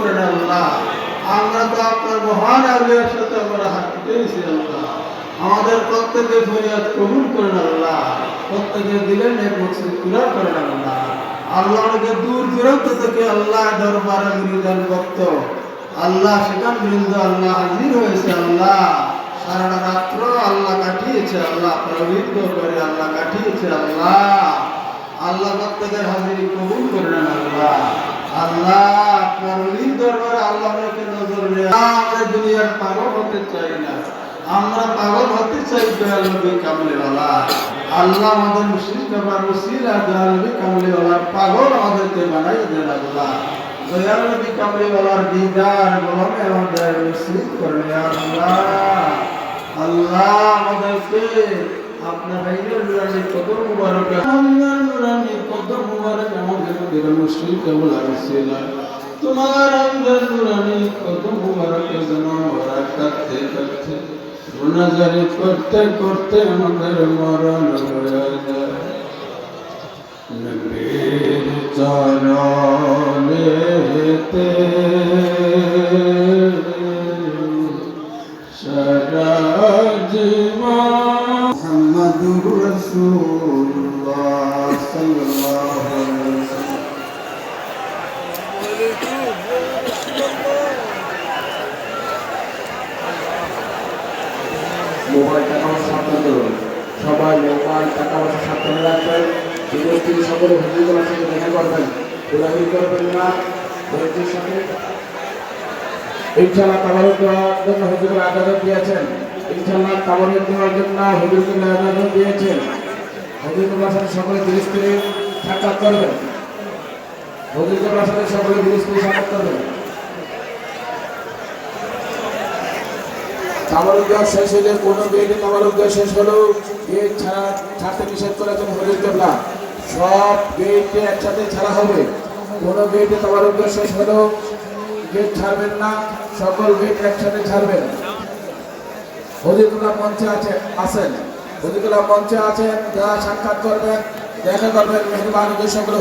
করেন আল্লাহ। আমরা তো আপনার মহান আউলিয়ার সাথে আমরা হাত পেয়েছি আল্লাহ। আমাদের প্রত্যেকের ফরিয়াদ কবুল করেন আল্লাহ। প্রত্যেকের দিলেন এক মকসদ পুরা করেন আল্লাহ। আল্লাহকে দূর দূরান্ত থেকে আল্লাহ দরবারে বিরাজন ভক্ত আল্লাহ সেখান বৃন্দ আল্লাহ হাজির হয়েছে আল্লাহ। সারা রাত্র আল্লাহ কাটিয়েছে আল্লাহ, পবিত্র করে আল্লাহ কাটিয়েছে আল্লাহ। আল্লাহ প্রত্যেকের হাজিরি কবুল করেন আল্লাহ। আল্লাহ আপনার ওলির দরবারে আল্লাহকে নজর রে। আমরা দুনিয়ার পাগল হতে চাই না, আমরা পাগল হতে চাই দয়াল নবী কামলিওয়ালা। আল্লাহ আমাদের মুশরিক বাবার ওসিলা দয়াল নবী কামলিওয়ালার পাগল আমাদেরকে বানাই দেন আল্লাহ। দয়াল নবী কামলিওয়ালার দিদার গোলামে আমাদের নসিব করেন আল্লাহ। আল্লাহ আমাদেরকে আপনার ভাইয়ের নুরানি কদম মুবারক, আপনার নুরানি কদম মুবারক আমাদেরকে মুশরিক কবুল আরসিলা। তোমার আপনার নুরানি কদম মুবারকে জমাওয়ারা করতে করতে গুনাহগারি করতে করতে আমাদের মরণ হয়ে যায়। নবীর চরণেতে সারা জীবন মুহাম্মাদুর রাসূলুল্লাহ সাল্লাল্লাহু আলাইহি ওয়াসাল্লাম। মোবাইল টাকা সাবধান করুন, সবাই মোবাইল টাকা পয়সা সাবধানে রাখবেন। বিদেশি সকলে হুজুরগুলোর সাথে দেখা করবেন, ঘোরাঘুরি করবেন না ধৈর্যের সাথে। ইনশাআল্লাহ তাবারক দেওয়ার জন্য হুজুররা আদালত দিয়েছেন, ইনশাআল্লাহ তাবারক দেওয়ার জন্য হুজুরকে আদালত দিয়েছেন। হুজুরগুলোর সাথে সকলে দৃষ্টি সাক্ষাৎ করবেন, হুজুরগুলোর সাথে সকলে দৃষ্টি সাক্ষাৎ করবেন। তাবারক দেওয়া শেষ হলে কোনো গেটে তাবারক দেওয়া শেষ হলেও গেট ছাড়তে নিষেধ করেছেন হুজুর কেবলা। সব গেটে একসাথে ছাড়া হবে, কোনো গেটে তাবারক দেওয়া শেষ হলেও গেট ছাড়বেন না, সকল গেট একসাথে ছাড়বেন। হুজুরগুলা মঞ্চে আছেন, হুজুরগুলা মঞ্চে আছেন, যারা সাক্ষাৎ করবেন দেখা করবেন মেহরবানি সকল।